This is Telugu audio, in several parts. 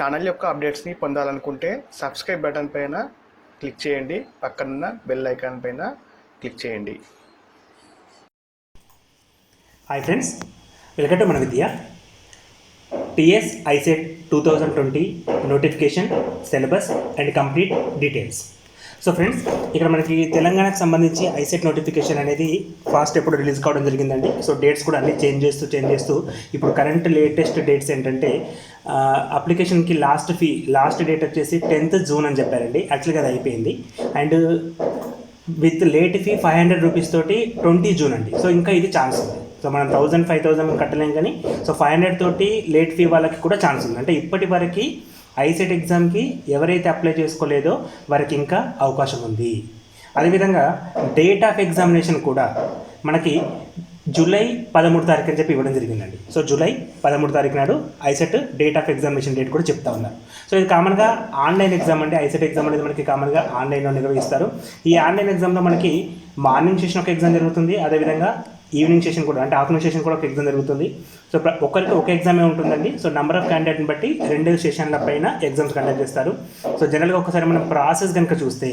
ఛానల్ యొక్క అప్డేట్స్ని పొందాలనుకుంటే సబ్స్క్రైబ్ బటన్ పైన క్లిక్ చేయండి, పక్కనున్న బెల్ ఐకాన్ పైన క్లిక్ చేయండి. హాయ్ ఫ్రెండ్స్, వెల్కమ్ టు మన విద్య. TS ICET 2020 notification, syllabus and complete details. So friends, ఇక్కడ మనకి తెలంగాణకు సంబంధించి ఐసెట్ నోటిఫికేషన్ అనేది ఫాస్ట్ ఎప్పుడు రిలీజ్ కావడం జరిగిందండి. సో డేట్స్ కూడా అన్నీ చేంజ్ చేస్తూ ఇప్పుడు కరెంట్ లేటెస్ట్ డేట్స్ ఏంటంటే అప్లికేషన్కి లాస్ట్ డేట్ వచ్చేసి 10th జూన్ అని చెప్పారండి. యాక్చువల్గా అది అయిపోయింది. And with late fee 500 rupees తోటి 20 జూన్ అండి. సో ఇంకా ఇది ఛాన్స్ ఉంది. సో మనం 1000, 5000 కట్టలేం, కానీ సో 500 తోటి లేట్ ఫీ వాళ్ళకి కూడా ఛాన్స్ ఉంది. అంటే ఇప్పటి వరకు ఐసెట్ ఎగ్జామ్కి ఎవరైతే అప్లై చేసుకోలేదో వారికి ఇంకా అవకాశం ఉంది. అదేవిధంగా డేట్ ఆఫ్ ఎగ్జామినేషన్ కూడా మనకి జూలై 13 తారీఖు అని చెప్పి ఇవ్వడం జరిగిందండి. సో జూలై 13 తారీఖు నాడు ICET date of examination date కూడా చెప్తా ఉన్నారు. సో ఇది కామన్గా ఆన్లైన్ ఎగ్జామ్ అండి. ఐసెట్ ఎగ్జామ్ అనేది మనకి కామన్గా ఆన్లైన్లో నిర్వహిస్తారు. ఈ ఆన్లైన్ ఎగ్జామ్లో మనకి మార్నింగ్ సెషన్ ఒక ఎగ్జామ్ జరుగుతుంది, అదేవిధంగా ఈవినింగ్ సెషన్ కూడా, అంటే ఆఫ్టర్నూన్ సెషన్ కూడా ఒక ఎగ్జామ్ జరుగుతుంది. సో ఒకరికి ఒక ఎగ్జామే ఉంటుందండి. సో నెంబర్ ఆఫ్ క్యాండిడేట్ని బట్టి 2 సెషన్ల పైన ఎగ్జామ్స్ కండక్ట్ చేస్తారు. సో జనరల్గా ఒకసారి మనం ప్రాసెస్ కనుక చూస్తే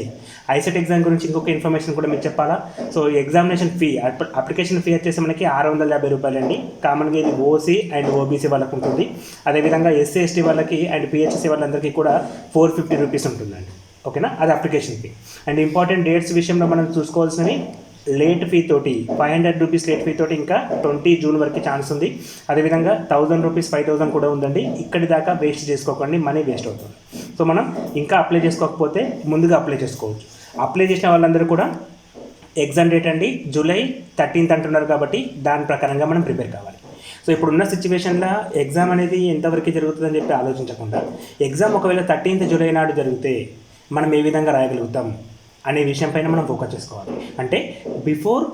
ఐసెట్ ఎగ్జామ్ గురించి ఇంకొక ఇన్ఫర్మేషన్ కూడా మీకు చెప్పాలా. So examination fee, application fee వచ్చేసి మనకి 650 రూపాయలు అండి. కామన్గా ఇది ఓసీ అండ్ ఓబీసీ వాళ్ళకు ఉంటుంది. అదేవిధంగా ఎస్సీ ఎస్టీ వాళ్ళకి అండ్ పిహెచ్సి వాళ్ళందరికీ కూడా 450 రూపీస్ ఉంటుందండి. ఓకేనా, అది application fee. And important dates విషయంలో మనం చూసుకోవాల్సినవి, లేట్ ఫీ తోటి 500 రూపీస్ లేట్ ఫీ తోటి ఇంకా 20 జూన్ వరకు ఛాన్స్ ఉంది. అదేవిధంగా 1000 రూపీస్ 5000 కూడా ఉందండి. ఇక్కడి దాకా వేస్ట్ చేసుకోకండి, మనీ వేస్ట్ అవుతుంది. సో మనం ఇంకా అప్లై చేసుకోకపోతే ముందుగా అప్లై చేసుకోవచ్చు. అప్లై చేసిన వాళ్ళందరూ కూడా ఎగ్జామ్ డేట్ అండి జూలై 13th అంటున్నారు, కాబట్టి దాని ప్రకారంగా మనం ప్రిపేర్ కావాలి. సో ఇప్పుడున్న సిచ్యువేషన్లో ఎగ్జామ్ అనేది ఎంతవరకు జరుగుతుందని చెప్పి ఆలోచించకుండా, ఎగ్జామ్ ఒకవేళ 13th జూలై నాడు జరిగితే మనం ఏ విధంగా రాయగలుగుతాం అనే విషయం పైన మనం ఫోకస్ చేసుకోవాలి. అంటే బిఫోర్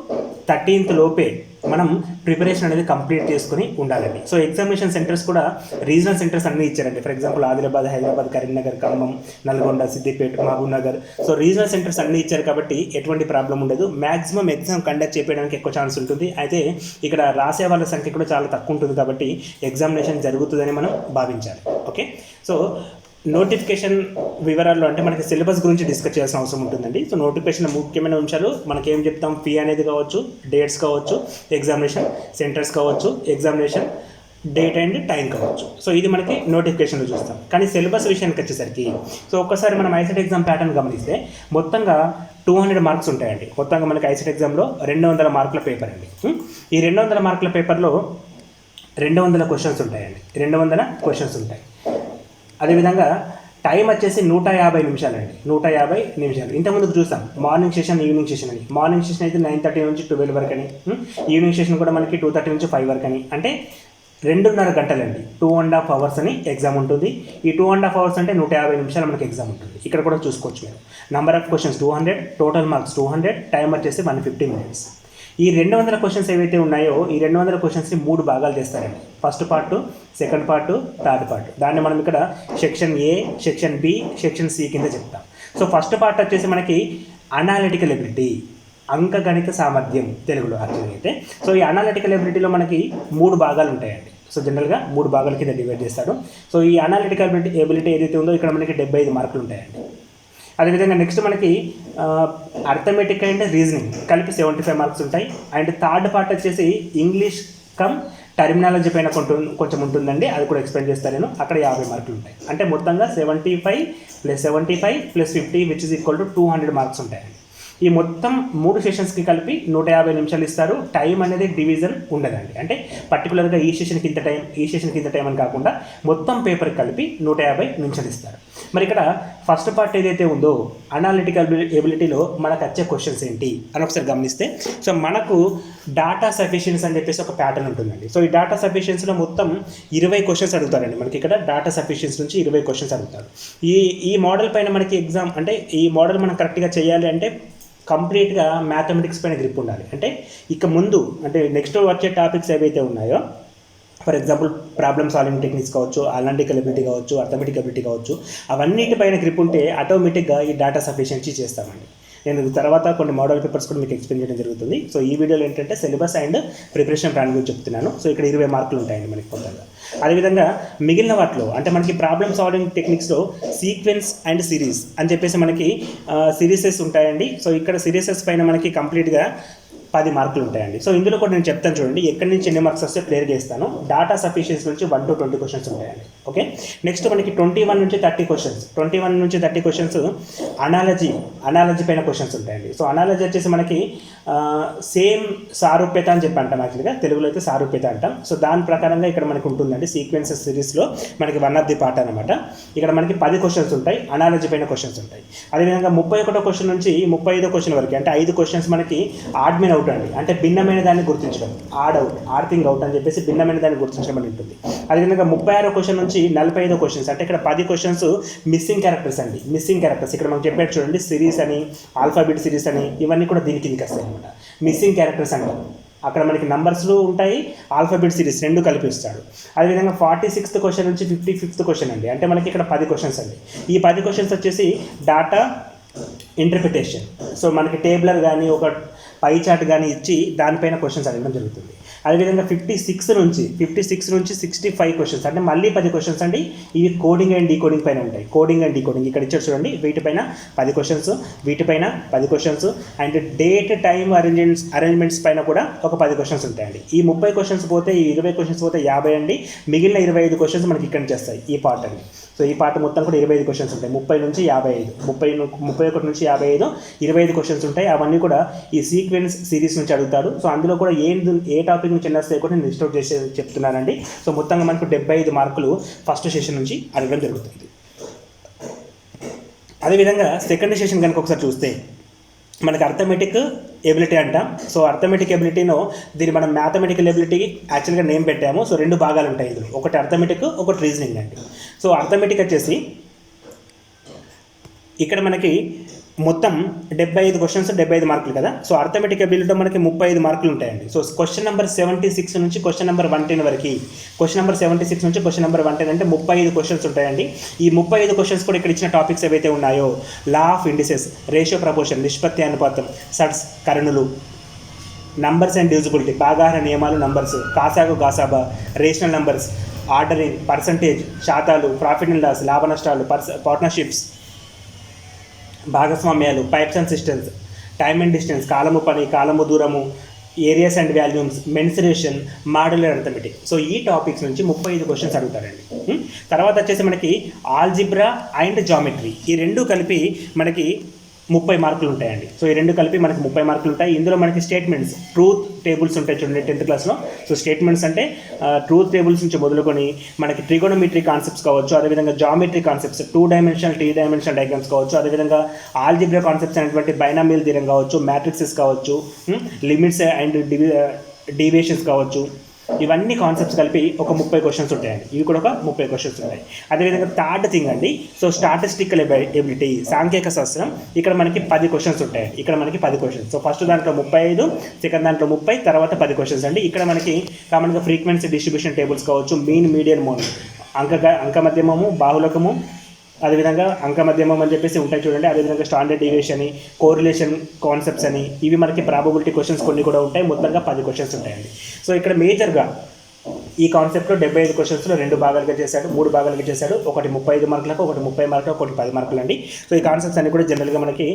13th లోపే మనం ప్రిపరేషన్ అనేది కంప్లీట్ చేసుకుని ఉండాలండి. సో ఎగ్జామినేషన్ సెంటర్స్ కూడా రీజనల్ సెంటర్స్ అన్నీ ఇచ్చారండి. For example Adilabad, Hyderabad, Karimnagar, Khammam, Nalgonda, Siddipet, Mahabubnagar. So regional centres అన్నీ ఇచ్చారు కాబట్టి ఎటువంటి ప్రాబ్లం ఉండదు. మ్యాక్సిమం ఎగ్జామ్ కండక్ట్ చేయడానికి ఎక్కువ ఛాన్స్ ఉంటుంది. అయితే ఇక్కడ రాసే వాళ్ళ సంఖ్య కూడా చాలా తక్కువ ఉంటుంది, కాబట్టి ఎగ్జామినేషన్ జరుగుతుందని మనం భావించాలి. ఓకే, సో నోటిఫికేషన్ వివరాల్లో అంటే మనకి సిలబస్ గురించి డిస్కస్ చేయాల్సిన అవసరం ఉంటుందండి. సో నోటిఫికేషన్ ముఖ్యమైన అంశాలు మనకి ఏం చెప్తాం, ఫీ అనేది కావచ్చు, డేట్స్ కావచ్చు, ఎగ్జామినేషన్ సెంటర్స్ కావచ్చు, ఎగ్జామినేషన్ డేట్ అండ్ టైం కావచ్చు. సో ఇది మనకి నోటిఫికేషన్లో చూస్తాం. కానీ సిలబస్ విషయానికి వచ్చేసరికి, సో ఒక్కసారి మనం ఐసెట్ ఎగ్జామ్ ప్యాటర్న్ గమనిస్తే మొత్తంగా 200 మార్క్స్ ఉంటాయండి. మొత్తంగా మనకి ఐసెట్ ఎగ్జామ్లో 200 మార్కుల పేపర్ అండి. ఈ 200 మార్కుల పేపర్లో 200 క్వశ్చన్స్ ఉంటాయండి. 200 క్వశ్చన్స్ ఉంటాయి. అదేవిధంగా టైం వచ్చేసి 150 నిమిషాలండి. 150 నిమిషాలు. ఇంతకుముందుకు చూసాం మార్నింగ్ సెషన్, ఈవినింగ్ సెషన్ అని. మార్నింగ్ సెషన్ అయితే 9:30 నుంచి 12 వరకు అని, ఈవినింగ్ సెషన్ కూడా మనకి 2:30 నుంచి 5 వరకు అని. అంటే 2.5 గంటలండి. 2.5 అవర్స్ అని ఎగ్జామ్ ఉంటుంది. ఈ 2.5 అవర్స్ అంటే 150 నిమిషాలు మనకి ఎగ్జామ్ ఉంటుంది. ఇక్కడ కూడా చూసుకోవచ్చు మీరు. Number of questions 200, total marks 200, time వచ్చేసి 150 మినిట్స్. ఈ 200 క్వశ్చన్స్ ఏవైతే ఉన్నాయో ఈ 200 క్వశ్చన్స్ని 3 భాగాలు చేస్తారండి. First part, second part, third part. దాన్ని మనం ఇక్కడ section A, section B, section C కింద చెప్తాం. సో ఫస్ట్ పార్ట్ వచ్చేసి మనకి అనాలిటికల్ ఎబిలిటీ, అంకగణిత సామర్థ్యం తెలుగులో యాక్చువల్గా అయితే. సో ఈ అనాలిటికల్ ఎబిలిటీలో మనకి 3 భాగాలు ఉంటాయండి. సో జనరల్గా 3 భాగాల కింద డివైడ్ చేస్తాడు. సో ఈ అనాలిటికల్ ఎబిలిటీ ఏదైతే ఉందో ఇక్కడ మనకి 75 మార్కులు ఉంటాయండి. అదేవిధంగా నెక్స్ట్ మనకి అర్థమెటిక్ అండ్ రీజనింగ్ కలిపి 75 మార్క్స్ ఉంటాయి. అండ్ థర్డ్ పార్ట్ వచ్చేసి ఇంగ్లీష్ కమ్ టర్మినాలజీ పైన కొంచెం ఉంటుందండి, అది కూడా ఎక్స్ప్లెయిన్ చేస్తాను నేను. అక్కడ 50 మార్కులు ఉంటాయి. అంటే మొత్తంగా 75 + 75 + 50 which is equal to 200 marks ఉంటాయండి. ఈ మొత్తం 3 సెషన్స్కి కలిపి 150 నిమిషాలు ఇస్తారు. టైం అనేది డివిజన్ ఉండదండి. అంటే పర్టికులర్గా ఈ సెషన్కి ఇంత టైం, ఈ సెషన్కి ఇంత టైం అని కాకుండా మొత్తం పేపర్కి కలిపి 150 నిమిషాలు ఇస్తారు. మరి ఇక్కడ ఫస్ట్ పార్ట్ ఏదైతే ఉందో అనాలిటికల్ ఎబిలిటీలో మనకు వచ్చే క్వశ్చన్స్ ఏంటి అని ఒకసారి గమనిస్తే, సో మనకు డాటా సఫిషియన్సీ అని చెప్పేసి ఒక ప్యాటర్న్ ఉంటుందండి. సో ఈ డాటా సఫిషియన్సీలో మొత్తం 20 క్వశ్చన్స్ అడుగుతారండి. మనకి ఇక్కడ డాటా సఫిషియన్సీ నుంచి 20 క్వశ్చన్స్ అడుగుతారు. ఈ మోడల్ పైన మనకి ఎగ్జామ్, అంటే ఈ మోడల్ మనం కరెక్ట్గా చేయాలి అంటే కంప్లీట్గా మ్యాథమెటిక్స్ పైన గ్రిప్ ఉండాలి. అంటే ఇక ముందు, అంటే నెక్స్ట్ వచ్చే టాపిక్స్ ఏవైతే ఉన్నాయో, for example problem solving techniques కావచ్చు, అనాలిటికల్ ఎబిలిటీ కావచ్చు, అర్థమెటిక్ ఎబిలిటీ కావచ్చు, అవన్నిటిపైన గ్రిప్ ఉంటే ఆటోమేటిక్గా ఈ డాటా సఫిషియన్సీ చేస్తామండి. నేను తర్వాత కొన్ని మోడల్ పేపర్స్ కూడా మీకు ఎక్స్ప్లెయిన్ చేయడం జరుగుతుంది. సో ఈ వీడియోలో ఏంటంటే సిలబస్ అండ్ ప్రిపరేషన్ ప్లాన్ గురించి చెప్తున్నాను. సో ఇక్కడ 20 మార్కులు ఉంటాయండి మనకి కొత్తగా. అదేవిధంగా మిగిలిన వాటిలో అంటే మనకి ప్రాబ్లమ్ సాల్వింగ్ టెక్నిక్స్లో సీక్వెన్స్ అండ్ సిరీస్ అని చెప్పేసి మనకి సిరీసెస్ ఉంటాయండి. సో ఇక్కడ సిరీసెస్ పైన మనకి కంప్లీట్గా 10 మార్కులు ఉంటాయండి. సో ఇందులో కూడా నేను చెప్తాను చూడండి, ఎక్కడి నుంచి ఎన్ని మార్క్స్ వస్తే క్లియర్గా ఇస్తాను. డాటా సఫిషియన్సీ నుంచి 1 to 20 క్వశ్చన్స్ ఉంటాయండి. ఓకే, నెక్స్ట్ మనకి 21 నుంచి 30 క్వశ్చన్స్, 21 నుంచి 30 క్వశ్చన్స్ అనాలజీ పైన క్వశ్చన్స్ ఉంటాయండి. సో అనాలజీ వచ్చేసి మనకి సేమ్ సారూప్యత అని చెప్పి అంటాం, యాక్చువల్గా తెలుగులో అయితే సారూప్యత అంటాం. సో దాని ప్రకారంగా ఇక్కడ మనకి ఉంటుందండి సీక్వెన్సెస్ సిరీస్లో మనకి 1 of the పార్ట్ అనమాట. ఇక్కడ మనకి 10 క్వశ్చన్స్ ఉంటాయి, అనాలజీ పైన క్వశ్చన్స్ ఉంటాయి. అదేవిధంగా 31వ క్వశ్చన్ నుంచి 35వ క్వశ్చన్ వరకు అంటే 5 క్వశ్చన్స్ మనకి ఆడ్ మీన్ అవుట్ అండి, అంటే భిన్నమైన దాన్ని గుర్తించడం, ఆడ్ థింగ్ అవుట్ అని చెప్పేసి భిన్నమైన దాన్ని గుర్తించడం అని ఉంటుంది. అదేవిధంగా 36వ క్వశ్చన్ నుంచి 45వ క్వశ్చన్స్ అంటే ఇక్కడ 10 క్వశ్చన్స్ మిస్సింగ్ క్యారెక్టర్స్ అండి. మిస్సింగ్ క్యారెక్టర్స్ ఇక్కడ మనం చెప్పాడు చూడండి, సిరీస్ అని, ఆల్ఫాబెట్ సిరీస్ అని, ఇవన్నీ కూడా దీనికి కిందకి వస్తాయి అనమాట. మిస్సింగ్ క్యారెక్టర్స్ అంటారు. అక్కడ మనకి నంబర్స్లో ఉంటాయి, ఆల్ఫాబెట్ సిరీస్ రెండు కలిపి ఇస్తాడు. అదేవిధంగా 46th క్వశ్చన్ నుంచి 55th క్వశ్చన్ అండి, అంటే మనకి ఇక్కడ 10 క్వశ్చన్స్ అండి. ఈ 10 క్వశ్చన్స్ వచ్చేసి డాటా ఇంటర్ప్రిటేషన్. సో మనకి టేబులర్ కానీ ఒక పై చార్ట్ కానీ ఇచ్చి దానిపైన క్వశ్చన్స్ అడగడం జరుగుతుంది. అదేవిధంగా 56 నుంచి 65 క్వశ్చన్స్ అంటే మళ్ళీ 10 క్వశ్చన్స్ అండి. ఇవి కోడింగ్ అండ్ డీకోడింగ్ పైన ఉంటాయి. కోడింగ్ అండ్ డీకోడింగ్ ఇక్కడ ఇచ్చారు చూడండి, వీటిపైన 10 క్వశ్చన్స్, వీటిపైన 10 questions and date time arrangements పైన కూడా ఒక 10 క్వశ్చన్స్ ఉంటాయండి. ఈ 30 క్వశ్చన్స్ పోతే, ఈ 20 క్వశ్చన్స్ పోతే 50 అండి. మిగిలిన 25 క్వశ్చన్స్ మనకి ఇక్కడ నుంచి వస్తాయి ఈ పార్ట్ అండి. సో ఈ పార్ట్ మొత్తం కూడా 25 క్వశ్చన్స్ ఉంటాయి. 30 నుంచి 55, 31 నుంచి 55, 25 క్వశ్చన్స్ ఉంటాయి. అవన్నీ కూడా ఈ సీక్వెన్స్ సిరీస్ నుంచి అడుగుతాడు. సో అందులో కూడా ఏ టాపిక్ నుంచి ఎన్నొస్తాయి కూడా నేను లిస్ట్ అవుట్ చేసి చెప్తున్నానండి. సో మొత్తంగా మనకు 75 మార్కులు ఫస్ట్ సెషన్ నుంచి అడగడం జరుగుతుంది. అదేవిధంగా సెకండ్ సెషన్ కనుక ఒకసారి చూస్తే మనకి అర్థమెటిక్ ఎబిలిటీ అంటాం. సో అర్థమెటిక్ ఎబిలిటీలో దీన్ని మనం మ్యాథమెటికల్ ఎబిలిటీకి యాక్చువల్గా నేమ్ పెట్టాము. సో 2 భాగాలు ఉంటాయి ఇందులో, ఒకటి అర్థమెటిక్, ఒకటి రీజనింగ్ అండి. సో అర్థమెటిక్ వచ్చేసి ఇక్కడ మనకి మొత్తం 75 క్వశ్చన్స్, 75 మార్కులు కదా. సో అర్థమెటిక్ ఎబిలిటీలో మనకి 35 మార్కులు ఉంటాయండి. సో క్వశ్చన్ నెంబర్ 76 నుంచి క్వశ్చన్ నెంబర్ 110 వరకు, క్వశ్చన్ నెంబర్ 76 నుంచి క్వశ్చన్ నెంబర్ 110 అంటే 35 క్వశ్చన్స్ ఉంటాయండి. ఈ 35 క్వశ్చన్స్ కూడా ఇక్కడ ఇచ్చిన టాపిక్స్ ఏవైతే ఉన్నాయో, law of indices, ratio proportion, నిష్పత్తి అనుపాతం, సడ్స్, కరణులు, నంబర్స్ అండ్ డివిజిబిలిటీ, భాగాహార నియమాలు, నంబర్స్, కాసాగు గాసాబా, రేషనల్ నంబర్స్, ఆర్డరింగ్, పర్సంటేజ్, శాతాలు, ప్రాఫిట్ అండ్ లాస్, లాభ నష్టాలు, పార్ట్నర్షిప్స్, భాగస్వామ్యాలు, pipes and cisterns, time and distance, కాలము పని, కాలము దూరము, areas and volumes, mensuration, modular arithmetic. So ఈ టాపిక్స్ నుంచి 35 క్వశ్చన్స్ అడుగుతారండి. తర్వాత వచ్చేసి మనకి ఆల్జిబ్రా అండ్ జామెట్రీ, ఈ రెండు కలిపి మనకి 30 మార్కులు ఉంటాయండి. సో ఈ రెండు కలిపి మనకి 30 మార్కులు ఉంటాయి. ఇందులో మనకి స్టేట్మెంట్స్, ట్రూత్ టేబుల్స్ ఉంటాయి చూడండి 10th క్లాస్లో. సో స్టేట్మెంట్స్ అంటే ట్రూత్ టేబుల్స్ నుంచి మొదలుకొని మనకి ట్రిగోనోమెట్రీ కాన్సెప్ట్స్ కావచ్చు, అదేవిధంగా geometry concepts, 2 dimensional 3 dimensional diagrams కావచ్చు, అదేవిధంగా ఆల్జిబ్రా కాన్సెప్ట్స్ అనేటువంటి బైనామియల్ థియరం కావచ్చు, మ్యాట్రిక్సెస్ కావచ్చు, లిమిట్స్ అండ్ డీవియేషన్స్ కావచ్చు, ఇవన్నీ కాన్సెప్ట్స్ కలిపి ఒక 30 క్వశ్చన్స్ ఉంటాయండి. ఇవి కూడా ఒక 30 క్వశ్చన్స్ ఉంటాయి. అదేవిధంగా థర్డ్ థింగ్ అండి, సో స్టాటిస్టికల్ ఎబిలిటీ, సాంఖ్యక శాస్త్రం, ఇక్కడ మనకి 10 క్వశ్చన్స్ ఉంటాయండి. ఇక్కడ మనకి 10 క్వశ్చన్స్. సో ఫస్ట్ దాంట్లో 35, సెకండ్ దాంట్లో 30, తర్వాత 10 క్వశ్చన్స్ అండి. ఇక్కడ మనకి కామన్గా ఫ్రీక్వెన్సీ డిస్ట్రిబ్యూషన్ టేబుల్స్ కావచ్చు, మీన్, మీడియన్, మోన్, అంక మధ్యమము, బాహుళకము, అదేవిధంగా అంక మధ్యమం అని చెప్పేసి ఉంటాయి చూడండి. అదేవిధంగా స్టాండర్డ్ డీవియేషన్ అని, కోరిలేషన్ కాన్సెప్ట్స్ అని, ఇవి మనకి ప్రాబబిలిటీ క్వశ్చన్స్ కొన్ని కూడా ఉంటాయి. మొత్తంగా 10 క్వశ్చన్స్ ఉంటాయండి. సో ఇక్కడ మేజర్గా ఈ కాన్సెప్ట్లో 75 క్వశ్చన్స్లో 2 భాగాలుగా చేశాడు, 3 భాగాలుగా చేశాడు. ఒకటి 35 మార్కులకు, ఒకటి 30 మార్కులకు, ఒకటి 10 మార్కులు అండి. సో ఈ కాన్సెప్ట్స్ అన్ని కూడా జనరల్గా మనకి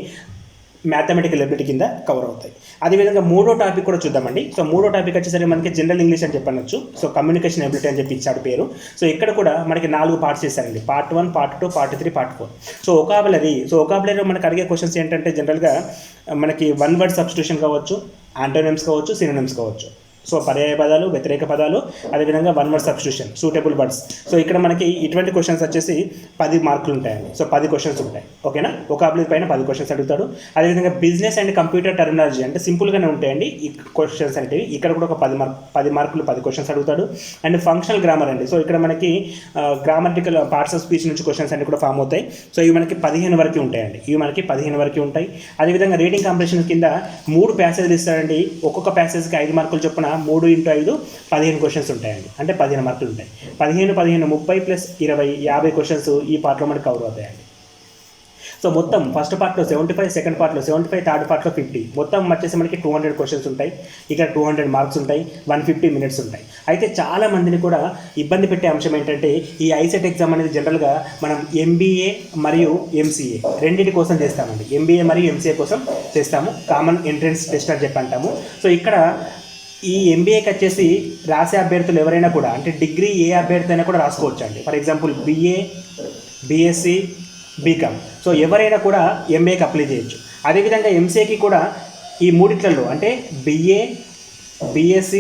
మ్యాథమెటికల్ ఎబిలిటీ కింద కవర్ అవుతాయి. అదేవిధంగా 3వ టాపిక్ కూడా చూద్దామండి. సో 3వ టాపిక్ వచ్చేసరికి మనకి జనరల్ ఇంగ్లీష్ అని చెప్పనొచ్చు. సో కమ్యూనికేషన్ ఎబిలిటీ అని చెప్పి ఇచ్చాడు పేరు. సో ఇక్కడ కూడా మనకి 4 పార్ట్స్ చేశారండి, part 1, part 2, part 3, part 4. So ఒకాబులరీలో మనకి అడిగే క్వశ్చన్స్ ఏంటంటే జనరల్గా మనకి 1 వర్డ్ సబ్స్టిట్యూషన్ కావచ్చు, యాంటోనిమ్స్ కావచ్చు, సినోనిమ్స్ కావచ్చు. సో పర్యాయ పదాలు, వ్యతిరేక పదాలు, అదేవిధంగా 1 word substitution, suitable words. So ఇక్కడ మనకి ఇటువంటి క్వశ్చన్స్ వచ్చేసి 10 మార్కులు ఉంటాయండి. సో 10 క్వశ్చన్స్ ఉంటాయి. ఓకేనా, ఒకాబులరీ పైన 10 క్వశ్చన్స్ అడుగుతాడు. అదేవిధంగా బిజినెస్ అండ్ కంప్యూటర్ టెర్మినాలజీ అంటే సింపుల్గానే ఉంటాయండి ఈ క్వశ్చన్స్ అనేవి. ఇక్కడ కూడా ఒక 10 మార్కులు 10 క్వశ్చన్స్ అడుగుతాడు. అండ్ ఫంక్షనల్ గ్రామర్ అండి. సో ఇక్కడ మనకి గ్రామటికల్ పార్ట్స్ ఆఫ్ స్పీచ్ నుంచి క్వశ్చన్స్ అన్ని కూడా ఫామ్ అవుతాయి. సో ఇవి మనకి 15 వరకు ఉంటాయండి. ఇవి మనకి 15 వరకు ఉంటాయి. అదేవిధంగా రీడింగ్ కాంపిటీషన్ కింద 3 ప్యాసేజ్లు ఇస్తారండి. ఒక్కొక్క ప్యాసేజ్కి 5 మార్కులు చొప్పున 3 × 5 15 క్వశ్చన్స్ ఉంటాయండి. అంటే 15 మార్కులు ఉంటాయి. 15, 30 + 20, 50 క్వశ్చన్స్ ఈ పార్ట్లో మనకి కవర్ అవుతాయండి. సో మొత్తం ఫస్ట్ పార్ట్లో 75, సెకండ్ పార్ట్లో 75, థర్డ్ పార్ట్లో 50, మొత్తం వచ్చేసి మనకి 200 క్వశ్చన్స్ ఉంటాయి. ఇక్కడ 200 మార్క్స్ ఉంటాయి, 150 మినిట్స్ ఉంటాయి. అయితే చాలా మందిని కూడా ఇబ్బంది పెట్టే అంశం ఏంటంటే ఈ ఐసెట్ ఎగ్జామ్ అనేది జనరల్గా మనం MBA మరియు MCA రెండింటి కోసం చేస్తామండి. MBA మరియు MCA కోసం చేస్తాము, కామన్ ఎంట్రన్స్ టెస్ట్ అని చెప్పి అంటాము. సో ఇక్కడ ఈ MBAకి వచ్చేసి రాసే అభ్యర్థులు ఎవరైనా కూడా అంటే డిగ్రీ ఏ అభ్యర్థి అయినా కూడా రాసుకోవచ్చు అండి. For example BA, BSc, BCom. So ఎవరైనా కూడా MBAకి అప్లై చేయొచ్చు. అదేవిధంగా MCAకి కూడా ఈ మూడిట్లలో అంటే BA, BSc,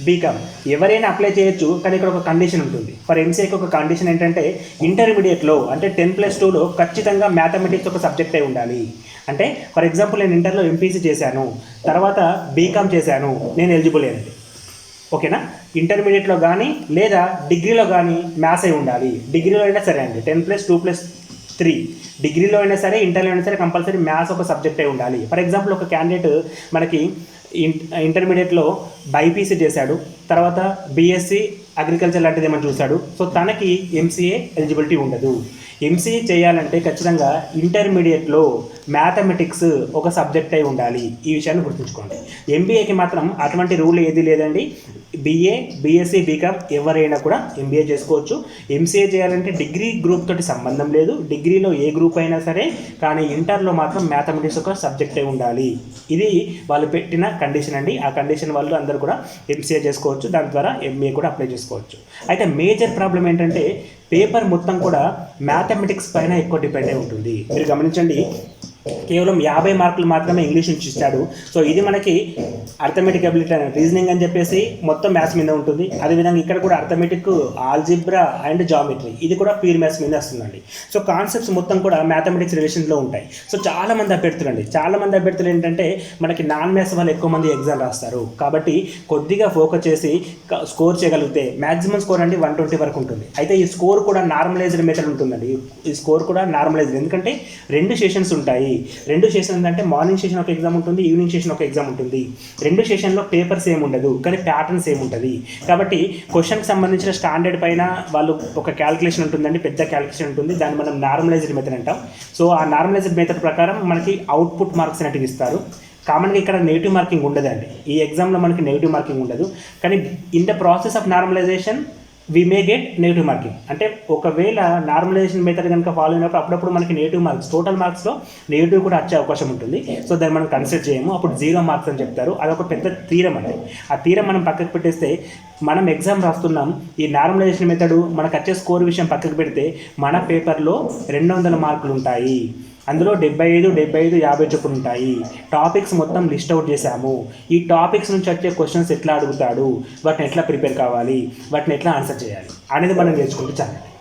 BCom ఎవరైనా అప్లై చేయొచ్చు. కానీ ఇక్కడ ఒక కండిషన్ ఉంటుంది. ఫర్ MCAకి ఒక కండిషన్ ఏంటంటే ఇంటర్మీడియట్లో అంటే 10+2లో ఖచ్చితంగా మ్యాథమెటిక్స్ ఒక సబ్జెక్ట్ అయి ఉండాలి. అంటే ఫర్ ఎగ్జాంపుల్ నేను ఇంటర్లో MPC చేశాను, తర్వాత BCom చేశాను, నేను ఎలిజిబుల్ అయ్యండి. ఓకేనా? ఇంటర్మీడియట్లో కానీ లేదా డిగ్రీలో కానీ మ్యాథ్స్ అయి ఉండాలి. డిగ్రీలో అయినా సరే అండి 10+2+3 డిగ్రీలో అయినా సరే ఇంటర్లో అయినా సరే కంపల్సరీ మ్యాథ్స్ ఒక సబ్జెక్ట్ అయి ఉండాలి. ఫర్ ఎగ్జాంపుల్ ఒక క్యాండిడేట్ మనకి ఇంటర్మీడియట్లో బైపీసీ చేశాడు, తర్వాత BSc అగ్రికల్చర్ లాంటిది ఏమైనా చూశాడు. సో తనకి MCA ఎలిజిబిలిటీ ఉండదు. MCA చేయాలంటే ఖచ్చితంగా ఇంటర్మీడియట్లో మ్యాథమెటిక్స్ ఒక సబ్జెక్ట్ అయి ఉండాలి. ఈ విషయాన్ని గుర్తుంచుకోండి. MBAకి మాత్రం అటువంటి రూల్ ఏది లేదండి. BA, BSc, BCom ఎవరైనా కూడా MBA చేసుకోవచ్చు. MCA చేయాలంటే డిగ్రీ గ్రూప్ తోటి సంబంధం లేదు. డిగ్రీలో ఏ గ్రూప్ అయినా సరే, కానీ ఇంటర్లో మాత్రం మ్యాథమెటిక్స్ ఒక సబ్జెక్ట్ అయి ఉండాలి. ఇది వాళ్ళు పెట్టిన కండిషన్ అండి. ఆ కండిషన్ వాళ్ళు అందరూ కూడా MCA చేసుకోవచ్చు, దాని ద్వారా MBA కూడా అప్లై చేసుకోవచ్చు. అయితే మేజర్ ప్రాబ్లం ఏంటంటే పేపర్ మొత్తం కూడా మ్యాథమెటిక్స్ పైన ఎక్కువ డిపెండ్ అయి ఉంటుంది. మీరు గమనించండి, కేవలం 50 మార్కులు మాత్రమే ఇంగ్లీష్ నుంచి ఇస్తాడు. సో ఇది మనకి అర్థమెటిక్ అబిలిటీ రీజనింగ్ అని చెప్పేసి మొత్తం మ్యాథ్స్ మీద ఉంటుంది. అదేవిధంగా ఇక్కడ కూడా అర్థమెటిక్, ఆల్జిబ్రా అండ్ జామెట్రీ ఇది కూడా ప్యూర్ మ్యాథ్స్ మీద వస్తుందండి. సో కాన్సెప్ట్స్ మొత్తం కూడా మ్యాథమెటిక్స్ రిలేషన్లో ఉంటాయి. సో చాలామంది అభ్యర్థులు ఏంటంటే మనకి నాన్ మ్యాథ్స్ వాళ్ళు ఎక్కువ మంది ఎగ్జామ్ రాస్తారు. కాబట్టి కొద్దిగా ఫోకస్ చేసి స్కోర్ చేయగలిగితే మ్యాక్సిమం స్కోర్ అంటే 120 వరకు ఉంటుంది. అయితే ఈ స్కోర్ కూడా నార్మలైజ్డ్ మెథడ్ ఉంటుందండి. ఈ స్కోర్ కూడా నార్మలైజ్డ్, ఎందుకంటే 2 సెషన్స్ ఉంటాయి. 2 సెషన్ అంటే మార్నింగ్ సెషన్ ఒక ఎగ్జామ్ ఉంటుంది, ఈవినింగ్ సెషన్ ఒక ఎగ్జామ్ ఉంటుంది. 2 సెషన్లో పేపర్ సేమ్ ఉండదు, కానీ ప్యాటర్న్ సేమ్ ఉంటుంది. కాబట్టి క్వశ్చన్కి సంబంధించిన స్టాండర్డ్ పైన వాళ్ళు ఒక క్యాలిక్యులేషన్ ఉంటుందండి, పెద్ద క్యాలిక్యులేషన్ ఉంటుంది. దాన్ని మనం నార్మలైజ్డ్ మెథడ్ అంటాం. సో ఆ నార్మలైజ్డ్ మెథడ్ ప్రకారం మనకి అవుట్పుట్ మార్క్స్ అనేటివి ఇస్తారు. కామన్గా ఇక్కడ నెగిటివ్ మార్కింగ్ ఉండదండి. ఈ ఎగ్జామ్లో మనకి నెగిటివ్ మార్కింగ్ ఉండదు. కానీ in the process of normalisation we may get negative marking. అంటే ఒకవేళ నార్మలైజేషన్ మెథడ్ కనుక ఫాలో అయినప్పుడు అప్పుడప్పుడు మనకి నెగిటివ్ మార్క్స్, టోటల్ మార్క్స్లో నెగిటివ్ కూడా వచ్చే అవకాశం ఉంటుంది. సో దాన్ని మనం కన్సిడర్ చేయము, అప్పుడు 0 మార్క్స్ అని చెప్తారు. అదొక పెద్ద థీరం అండి. ఆ థీరం మనం పక్కకు పెట్టేస్తే మనం ఎగ్జామ్ రాస్తున్నాం, ఈ నార్మలైజేషన్ మెథడ్ మనకు వచ్చే స్కోర్ విషయం పక్కకు పెడితే మన పేపర్లో 200 మార్కులు ఉంటాయి. అందులో 75, 50 చొప్పున ఉంటాయి. టాపిక్స్ మొత్తం లిస్ట్ అవుట్ చేశాము. ఈ టాపిక్స్ నుంచి వచ్చే క్వశ్చన్స్ ఎట్లా అడుగుతాడు, వాటిని ఎట్లా ప్రిపేర్ కావాలి, వాటిని ఎట్లా ఆన్సర్ చేయాలి అనేది మనం నేర్చుకుంటూ చాలండి.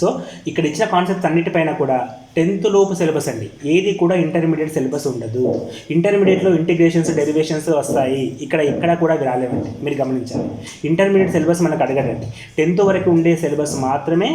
సో ఇక్కడ ఇచ్చిన కాన్సెప్ట్స్ అన్నిటిపైన కూడా 10th లోపు సిలబస్ అండి. ఏది కూడా ఇంటర్మీడియట్ సిలబస్ ఉండదు. ఇంటర్మీడియట్లో ఇంటిగ్రేషన్స్, డెరివేషన్స్ వస్తాయి. ఇక్కడ కూడా రాలేవండి, మీరు గమనించాలి. ఇంటర్మీడియట్ సిలబస్ మనకు అడగడండి. 10th వరకు ఉండే సిలబస్ మాత్రమే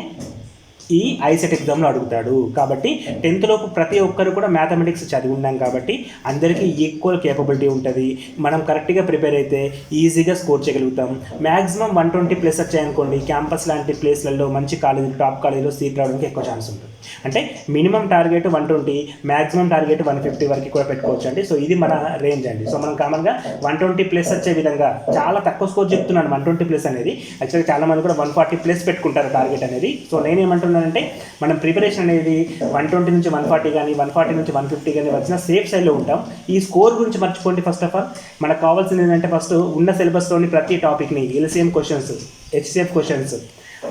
ఈ ఐసెట్ ఎగ్జామ్లో అడుగుతాడు. కాబట్టి 10th లోపు ప్రతి ఒక్కరు కూడా మ్యాథమెటిక్స్ చదివి ఉన్నాం కాబట్టి అందరికీ ఈక్వల్ కేపబిలిటీ ఉంటుంది. మనం కరెక్ట్గా ప్రిపేర్ అయితే ఈజీగా స్కోర్ చేయగలుగుతాం. మ్యాక్సిమం 120+ వచ్చాయనుకోండి, క్యాంపస్ లాంటి ప్లేస్లలో మంచి కాలేజీలు, టాప్ కాలేజీలో సీట్ రావడానికి ఎక్కువ ఛాన్స్ ఉంటుంది. అంటే మినిమం టార్గెట్ 120, మ్యాక్సిమం టార్గెట్ 150 వరకు కూడా పెట్టుకోవచ్చు అండి. సో ఇది మన రేంజ్ అండి. సో మనం కామన్గా 120+ వచ్చే విధంగా, చాలా తక్కువ స్కోర్ చెప్తున్నాను 120+ అనేది. యాక్చువల్గా చాలామంది కూడా 140+ పెట్టుకుంటారు టార్గెట్ అనేది. సో నేనేమంటున్నానంటే మనం ప్రిపరేషన్ అనేది 120 నుంచి 140 కానీ 140 నుంచి 150 కానీ వచ్చిన సేఫ్ సైడ్లో ఉంటాం. ఈ స్కోర్ గురించి మర్చిపోండి. ఫస్ట్ ఆఫ్ ఆల్ మనకు కావాల్సింది ఏంటంటే ఫస్ట్ ఉన్న సిలబస్లోని ప్రతి టాపిక్ని LCM questions, HCF questions,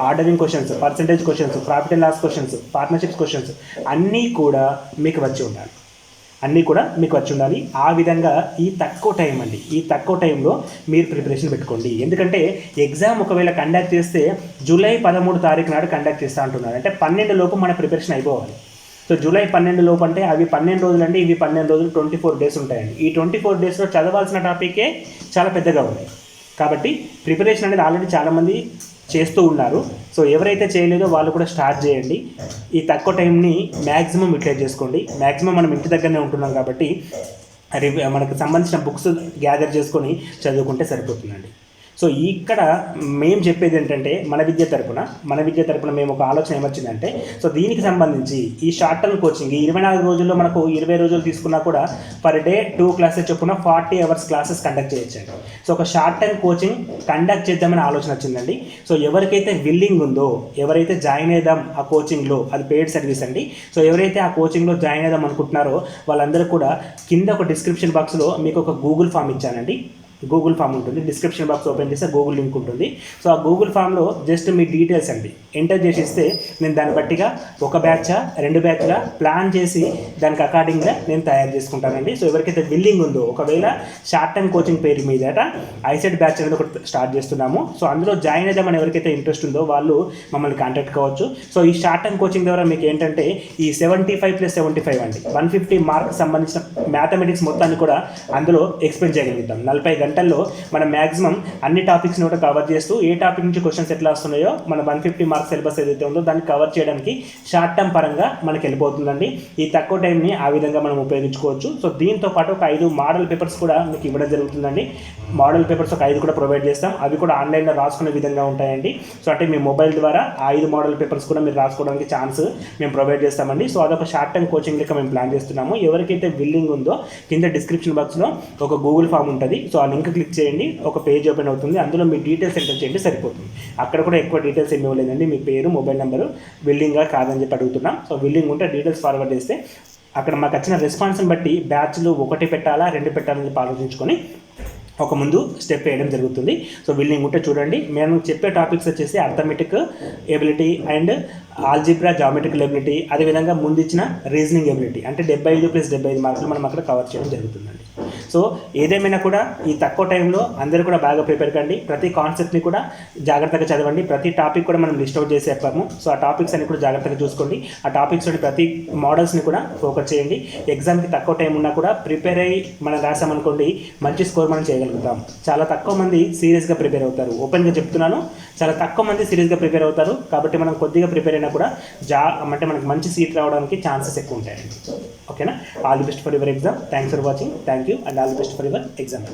ordering questions, percentage questions, profit and loss questions, partnerships questions అన్నీ కూడా మీకు వచ్చి ఉండాలి. ఆ విధంగా ఈ తక్కువ టైంలో మీరు ప్రిపరేషన్ పెట్టుకోండి. ఎందుకంటే ఎగ్జామ్ ఒకవేళ కండక్ట్ చేస్తే జూలై 13 తారీఖు నాడు కండక్ట్ చేస్తూ అంటున్నారు. అంటే 12 లోపు మన ప్రిపరేషన్ అయిపోవాలి. సో జూలై 12 లోపు అంటే అవి 12 రోజులు అండి, ఇవి 12 రోజులు, 24 డేస్ ఉంటాయండి. ఈ 24 డేస్లో చదవాల్సిన టాపికే చాలా పెద్దగా ఉంది. కాబట్టి ప్రిపరేషన్ అనేది ఆల్రెడీ చాలామంది చేస్తూ ఉన్నారు. సో ఎవరైతే చేయలేదో వాళ్ళు కూడా స్టార్ట్ చేయండి. ఈ తక్కువ టైంని మ్యాక్సిమం యూటిలైజ్ చేసుకోండి. మ్యాక్సిమం మనం ఇంటి దగ్గరనే ఉంటున్నాం కాబట్టి మనకు సంబంధించిన బుక్స్ గ్యాదర్ చేసుకొని చదువుకుంటే సరిపోతుందండి. సో ఇక్కడ మేము చెప్పేది ఏంటంటే మన విద్య తరపున మేము ఒక ఆలోచన ఏమొచ్చిందంటే, సో దీనికి సంబంధించి ఈ షార్ట్ టర్మ్ కోచింగ్ 24 రోజుల్లో మనకు 20 రోజులు తీసుకున్నా కూడా పర్ డే 2 క్లాసెస్ చొప్పున 40 అవర్స్ క్లాసెస్ కండక్ట్ చేయొచ్చండి. సో ఒక షార్ట్ టర్మ్ కోచింగ్ కండక్ట్ చేద్దామని ఆలోచన వచ్చిందండి. సో ఎవరికైతే విల్లింగ్ ఉందో, ఎవరైతే జాయిన్ అయిదాం ఆ కోచింగ్లో, అది పెయిడ్ సర్వీస్ అండి. సో ఎవరైతే ఆ కోచింగ్లో జాయిన్ అయిదాం అనుకుంటున్నారో వాళ్ళందరూ కూడా కింద ఒక డిస్క్రిప్షన్ బాక్స్లో మీకు ఒక గూగుల్ ఫామ్ ఇచ్చానండి. గూగుల్ ఫామ్ ఉంటుంది, డిస్క్రిప్షన్ బాక్స్ ఓపెన్ చేస్తే గూగుల్ లింక్ ఉంటుంది. సో ఆ గూగుల్ ఫామ్లో జస్ట్ మీ డీటెయిల్స్ అండి ఎంటర్ చేసి ఇస్తే నేను దాన్ని బట్టిగా 1 బ్యాచా 2 బ్యాచ్లా ప్లాన్ చేసి దానికి అకార్డింగ్గా నేను తయారు చేసుకుంటానండి. సో ఎవరికైతే విల్లింగ్ ఉందో, ఒకవేళ షార్ట్ టైమ్ కోచింగ్ పేరు మీదట ఐసెట్ బ్యాచ్ అనేది ఒకటి స్టార్ట్ చేస్తున్నాము. సో అందులో జాయిన్ అయిదామని ఎవరికైతే ఇంట్రెస్ట్ ఉందో వాళ్ళు మమ్మల్ని కాంటాక్ట్ కావచ్చు. సో ఈ షార్ట్ టైమ్ కోచింగ్ ద్వారా మీకు ఏంటంటే ఈ 75+75 అండి 150 మార్క్స్ సంబంధించిన మ్యాథమెటిక్స్ మొత్తాన్ని కూడా అందులో ఎక్స్ప్లెయిన్ చేయగలుగుతాం. 40 గంటల్లో మనం మ్యాక్సిమం అన్ని టాపిక్స్ని కూడా కవర్ చేస్తూ ఏ టాపిక్ నుంచి క్వశ్చన్స్ ఎట్లా వస్తున్నాయో మన 150 మార్క్స్ సిలబస్ ఏదైతే ఉందో దాన్ని కవర్ చేయడానికి షార్ట్ టర్మ్ పరంగా మనకి వెళ్ళిపోతుందండి. ఈ తక్కువ టైంని ఆ విధంగా మనం ఉపయోగించుకోవచ్చు. సో దీంతో పాటు ఒక 5 మోడల్ పేపర్స్ కూడా మీకు ఇవ్వడం జరుగుతుందండి. మోడల్ పేపర్స్ ఒక 5 కూడా ప్రొవైడ్ చేస్తాం. అవి కూడా ఆన్లైన్లో రాసుకునే విధంగా ఉంటాయండి. సో అంటే మీ మొబైల్ ద్వారా 5 మోడల్ పేపర్స్ కూడా మీరు రాసుకోవడానికి ఛాన్స్ మేము ప్రొవైడ్ చేస్తామండి. సో అదొక షార్ట్ టర్మ్ కోచింగ్ లెక్క మేము ప్లాన్ చేస్తున్నాము. ఎవరికైతే విల్లింగ్ ఉందో కింద డిస్క్రిప్షన్ బాక్స్లో ఒక గూగుల్ ఫామ్ ఉంటుంది. సో ఆ లింక్ క్లిక్ చేయండి, ఒక పేజ్ ఓపెన్ అవుతుంది. అందులో మీ డీటెయిల్స్ ఎంటర్ చేయండి, సరిపోతుంది. అక్కడ కూడా ఎక్కువ డీటెయిల్స్ ఏమి ఇవ్వలేదండి. మీ పేరు, మొబైల్ నెంబరు, విల్లింగ్గా కాదని చెప్పి అడుగుతున్నాం. సో విల్లింగ్ ఉంటే డీటెయిల్స్ ఫార్వర్డ్ చేస్తే అక్కడ మాకు వచ్చిన రెస్పాన్స్ని బట్టి బ్యాచ్లు 1 పెట్టాలా 2 పెట్టాలని చెప్పి ఆలోచించుకొని ఒక ముందు స్టెప్ వేయడం జరుగుతుంది. సో విల్లింగ్ ఉంటే చూడండి. మేము చెప్పే టాపిక్స్ వచ్చేసి arithmetic ability and algebra, geometrical ability, అదేవిధంగా ముందు ఇచ్చిన రీజనింగ్ ఎబిలిటీ అంటే 75+75 మార్కులు మనం అక్కడ కవర్ చేయడం జరుగుతుందండి. సో ఏదేమైనా కూడా ఈ తక్కువ టైంలో అందరూ కూడా బాగా ప్రిపేర్ కండి. ప్రతి కాన్సెప్ట్ని కూడా జాగ్రత్తగా చదవండి. ప్రతి టాపిక్ కూడా మనం లిస్ట్ అవుట్ చేసి చెప్పాము. సో ఆ టాపిక్స్ అన్ని కూడా జాగ్రత్తగా చూసుకోండి. ఆ టాపిక్స్లోని ప్రతి మోడల్స్ని కూడా ఫోకస్ చేయండి. ఎగ్జామ్కి తక్కువ టైం ఉన్నా కూడా ప్రిపేర్ అయ్యి మనం రాసామనుకోండి మంచి స్కోర్ మనం చేయగలుగుతాం. చాలా తక్కువ మంది సీరియస్గా ప్రిపేర్ అవుతారు. ఓపెన్గా చెప్తున్నాను, చాలా తక్కువ మంది సీరియస్గా ప్రిపేర్ అవుతారు. కాబట్టి మనం కొద్దిగా ప్రిపేర్ అయినా కూడా అంటే మనకు మంచి సీట్ రావడానికి ఛాన్సెస్ ఎక్కువ ఉంటాయండి. ఓకేనా? All the best for your exam. Thanks for watching. Thank you and all the best for your exam.